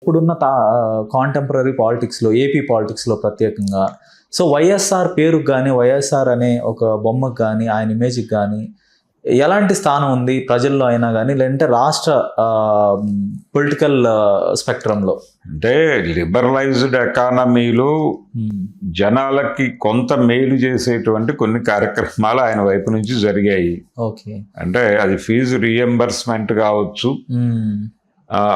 ఇప్పుడున్న కాంటెంపరీ పాలిటిక్స్లో, ఏపీ పాలిటిక్స్లో ప్రత్యేకంగా సో వైఎస్ఆర్ పేరుకు కానీ, వైఎస్ఆర్ అనే ఒక బొమ్మకు కానీ, ఆయన ఇమేజ్కి కానీ ఎలాంటి స్థానం ఉంది ప్రజల్లో అయినా కానీ, లేదంటే రాష్ట్ర పొలిటికల్ స్పెక్ట్రంలో? అంటే లిబరలైజ్డ్ ఎకానమీలో జనాలకి కొంత మేలు చేసేటువంటి కొన్ని కార్యక్రమాలు ఆయన వైపు నుంచి జరిగాయి. ఓకే. అంటే అది ఫీజు రీఎంబర్స్మెంట్ కావచ్చు,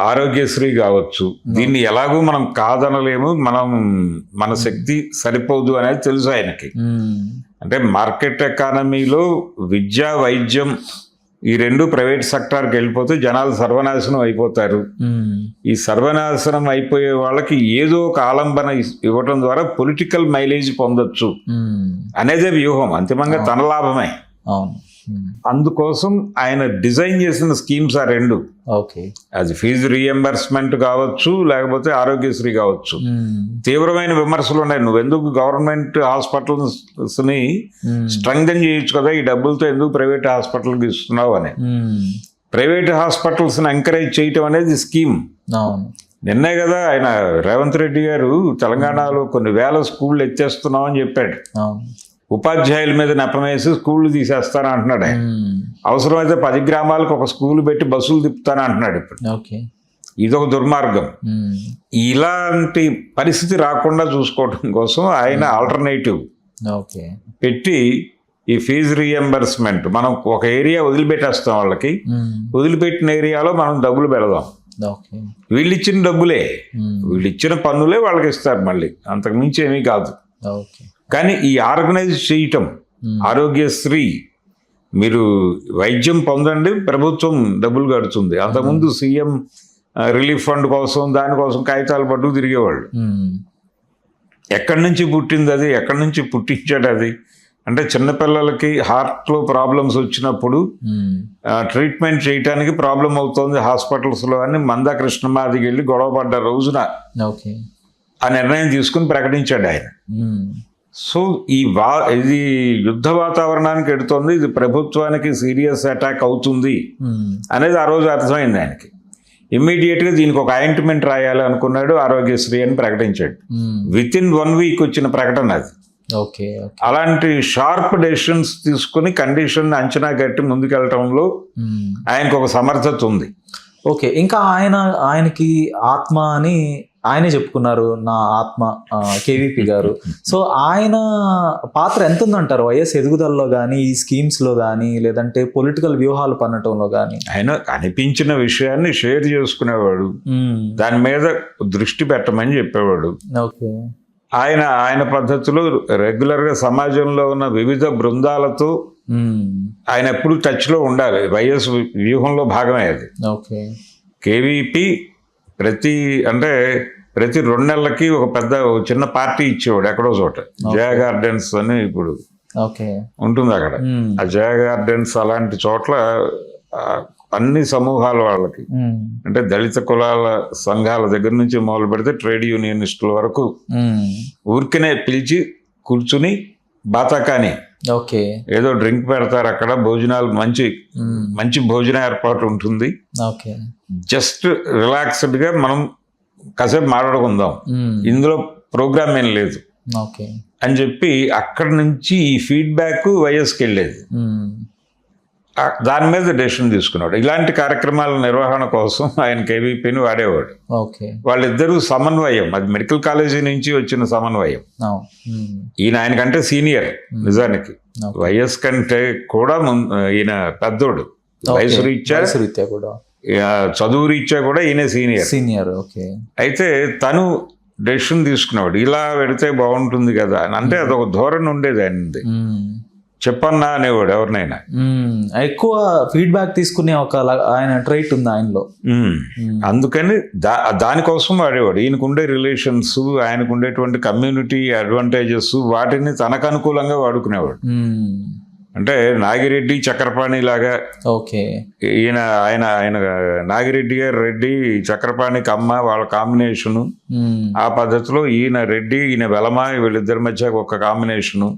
ఆరోగ్యశ్రీ కావచ్చు. దీన్ని ఎలాగూ మనం కాదనలేము, మన శక్తి సరిపోదు అనేది తెలుసు ఆయనకి. అంటే మార్కెట్ ఎకానమీలో విద్య, వైద్యం ఈ రెండు ప్రైవేట్ సెక్టార్కి వెళ్ళిపోతే జనాలు సర్వనాశనం అయిపోతారు. ఈ సర్వనాశనం అయిపోయే వాళ్ళకి ఏదో ఒక ఆలంబన ఇవ్వటం ద్వారా పొలిటికల్ మైలేజ్ పొందొచ్చు అనేదే వ్యూహం. అంతిమంగా తన లాభమే. అందుకోసం ఆయన డిజైన్ చేసిన స్కీమ్స్ ఆ రెండు. ఓకే. అది ఫీజు రీఎంబర్స్మెంట్ కావచ్చు, లేకపోతే ఆరోగ్యశ్రీ కావచ్చు. తీవ్రమైన విమర్శలు ఉన్నాయి. నువ్వెందుకు గవర్నమెంట్ హాస్పిటల్స్ ని స్ట్రెంగ్థెన్ చేయొచ్చు కదా, ఈ డబ్బులతో ఎందుకు ప్రైవేట్ హాస్పిటల్కి ఇస్తున్నావు అని. ప్రైవేట్ హాస్పిటల్స్ ని ఎంకరేజ్ చేయటం అనేది స్కీమ్. నిన్నే కదా ఆయన రేవంత్ రెడ్డి గారు తెలంగాణలో కొన్ని వేల స్కూళ్ళు ఎత్తేస్తున్నామని చెప్పాడు. ఉపాధ్యాయుల మీద నెపమేసి స్కూళ్ళు తీసేస్తాను అంటున్నాడు ఆయన. అవసరమైతే 10 గ్రామాలకు ఒక స్కూల్ పెట్టి బస్సులు తిప్పుతాను అంటున్నాడు ఇప్పుడు. ఇదొక దుర్మార్గం. ఇలాంటి పరిస్థితి రాకుండా చూసుకోవటం కోసం ఆయన ఆల్టర్నేటివ్ పెట్టి ఈ ఫీజు రీఎంబర్స్మెంట్ మనం ఒక ఏరియా వదిలిపెట్టేస్తాం వాళ్ళకి, వదిలిపెట్టిన ఏరియాలో మనం డబ్బులు పెడదాం. వీళ్ళు ఇచ్చిన డబ్బులే, వీళ్ళు ఇచ్చిన పన్నులే వాళ్ళకి ఇస్తారు మళ్ళీ, అంతకు మించి ఏమీ కాదు. కానీ ఈ ఆర్గనైజ్ చేయటం, ఆరోగ్యశ్రీ మీరు వైద్యం పొందండి, ప్రభుత్వం డబ్బులు కడుతుంది. అంతకుముందు సీఎం రిలీఫ్ ఫండ్ కోసం దానికోసం కాగితాలు పట్టుకు తిరిగేవాళ్ళు. ఎక్కడి నుంచి పుట్టింది అది, ఎక్కడి నుంచి పుట్టించాడు అది అంటే చిన్నపిల్లలకి హార్ట్లో ప్రాబ్లమ్స్ వచ్చినప్పుడు ట్రీట్మెంట్ చేయడానికి ప్రాబ్లం అవుతుంది హాస్పిటల్స్లో అని మందా కృష్ణమాదికి వెళ్ళి గొడవపడ్డ రోజున ఆ నిర్ణయం తీసుకుని ప్రకటించాడు ఆయన. సో ఇది యుద్ధ వాతావరణానికి ఎడుతోంది, ఇది ప్రభుత్వానికి సీరియస్ అటాక్ అవుతుంది అనేది ఆ రోజు అర్థమైంది ఆయనకి. ఇమ్మీడియట్గా దీనికి ఒక ఆయింట్మెంట్ రాయాలి అనుకున్నాడు, ఆరోగ్యశ్రీ అని ప్రకటించాడు. విత్ ఇన్ 1 వీక్ వచ్చిన ప్రకటన అది. అలాంటి షార్ప్ డెసిషన్స్ తీసుకుని కండిషన్ అంచనా కట్టి ముందుకెళ్ళటంలో ఆయనకు ఒక సమర్థత ఉంది. ఓకే. ఇంకా ఆయనకి ఆత్మ అని ఆయనే చెప్పుకున్నారు, నా ఆత్మ, కేవీపీ గారు. సో ఆయన పాత్ర ఎంత ఉందంటారు వైఎస్ ఎదుగుదలలో కానీ, ఈ స్కీమ్స్లో కానీ, లేదంటే పొలిటికల్ వ్యూహాలు పన్నటంలో కానీ? ఆయన అనిపించిన విషయాన్ని షేర్ చేసుకునేవాడు, దాని మీద దృష్టి పెట్టమని చెప్పేవాడు. ఓకే. ఆయన పద్ధతిలో రెగ్యులర్గా సమాజంలో ఉన్న వివిధ బృందాలతో ఆయన ఎప్పుడు టచ్లో ఉండాలి. వైఎస్ వ్యూహంలో భాగమే అది. ఓకే. కేవీపీ ప్రతి 2 నెలలకి ఒక చిన్న పార్టీ ఇచ్చేవాడు ఎక్కడో చోట. జయ గార్డెన్స్ అని ఇప్పుడు ఉంటుంది అక్కడ. ఆ జయ గార్డెన్స్ అలాంటి చోట్ల అన్ని సమూహాల వాళ్ళకి, అంటే దళిత కులాల సంఘాల దగ్గర నుంచి మొదలు పెడితే ట్రేడ్ యూనియనిస్టుల వరకు ఊరికనే పిలిచి కూర్చుని బాతాకాని ఏదో డ్రింక్ పెడతారు అక్కడ, భోజనాలు మంచి భోజన ఏర్పాటు ఉంటుంది. జస్ట్ రిలాక్స్డ్ గా మనం కాసేపు మాట్లాడుకుందాం, ఇందులో ప్రోగ్రామ్ ఏం లేదు అని చెప్పి అక్కడి నుంచి ఈ ఫీడ్బ్యాక్ వైఎస్కి వెళ్ళేది. దాని మీద డెసిషన్ తీసుకున్నాడు. ఇలాంటి కార్యక్రమాల నిర్వహణ కోసం ఆయన కేవీపీని వాడేవాడు. వాళ్ళిద్దరూ సమన్వయం, అది మెడికల్ కాలేజీ నుంచి వచ్చిన సమన్వయం. ఆయనకంటే సీనియర్, నిజానికి వైఎస్ కంటే కూడా ఈయన పెద్దోడు, వయసు రీత్యా కూడా, చదువు రీత్యా కూడా ఈయన సీనియర్. అయితే తను డెసిషన్ తీసుకునేవాడు, ఇలా పెడితే బాగుంటుంది కదా అని. అంటే అదొక ధోరణి ఉండేది ఆయనది. చెప్పన్నా అనేవాడు ఎవరినైనా. ఎక్కువ ఫీడ్బ్యాక్ తీసుకునే ఒక ఆయన ట్రైట్ ఉంది ఆయనలో. అందుకని దానికోసం వాడేవాడు. ఈయనకుండే రిలేషన్స్, ఆయనకు ఉండేటువంటి కమ్యూనిటీ అడ్వాంటేజెస్, వాటిని తనకు అనుకూలంగా వాడుకునేవాడు. అంటే నాగిరెడ్డి చక్రపాణి లాగా. ఆయన నాగిరెడ్డి గారు రెడ్డి, చక్రపాణికి అమ్మ, వాళ్ళ కాంబినేషను. ఆ పద్ధతిలో ఈయన రెడ్డి, ఈయన వెలమ, వీళ్ళిద్దరి మధ్య ఒక కాంబినేషను.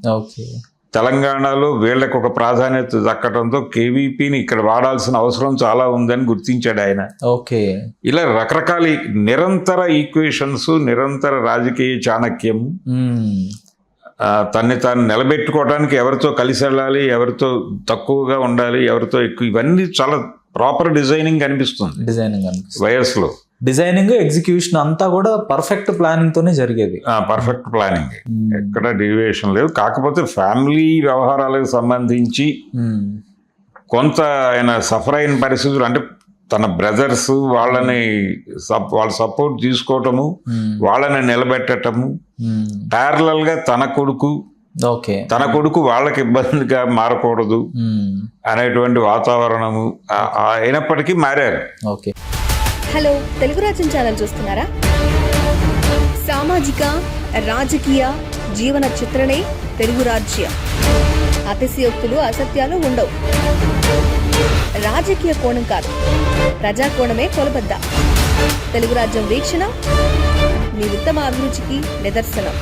తెలంగాణలో వీళ్ళకి ఒక ప్రాధాన్యత దక్కడంతో కేవీపీని ఇక్కడ వాడాల్సిన అవసరం చాలా ఉందని గుర్తించాడు ఆయన. ఓకే. ఇలా రకరకాల నిరంతర ఈక్వేషన్స్, నిరంతర రాజకీయ చాణక్యం, తన్ని తాను నిలబెట్టుకోవడానికి ఎవరితో కలిసి వెళ్ళాలి, ఎవరితో తక్కువగా ఉండాలి, ఎవరితో ఎక్కువ, ఇవన్నీ చాలా ప్రాపర్ డిజైనింగ్ అనిపిస్తుంది వయస్సులో. డిజైనింగ్, ఎగ్జిక్యూషన్ అంతా కూడా పర్ఫెక్ట్ ప్లానింగ్ తోనే జరిగేది. పర్ఫెక్ట్ ప్లానింగ్, ఎక్కడ డీవియేషన్ లేదు. కాకపోతే ఫ్యామిలీ వ్యవహారాలకు సంబంధించి కొంత ఆయన సఫర్ అయిన పరిస్థితులు, అంటే తన బ్రదర్స్ వాళ్ళని వాళ్ళ సపోర్ట్ తీసుకోవటము, వాళ్ళని నిలబెట్టటము, ప్యారలల్ గా తన కొడుకు వాళ్ళకి ఇబ్బందిగా మారకూడదు అనేటువంటి వాతావరణము అయినప్పటికీ మారారు. ఓకే. హలో, తెలుగు రాజ్యం ఛానల్ చూస్తున్నారా? సామాజిక, రాజకీయ, జీవన చిత్రణే తెలుగు రాజ్యం. అతిశయోక్తులు, అసత్యాలు ఉండవు. రాజకీయ కోణం కాదు, ప్రజా కోణమే కొలబద్ద. తెలుగు రాజ్యం వీక్షణ మీ ఉత్తమ అభిరుచికి నిదర్శనం.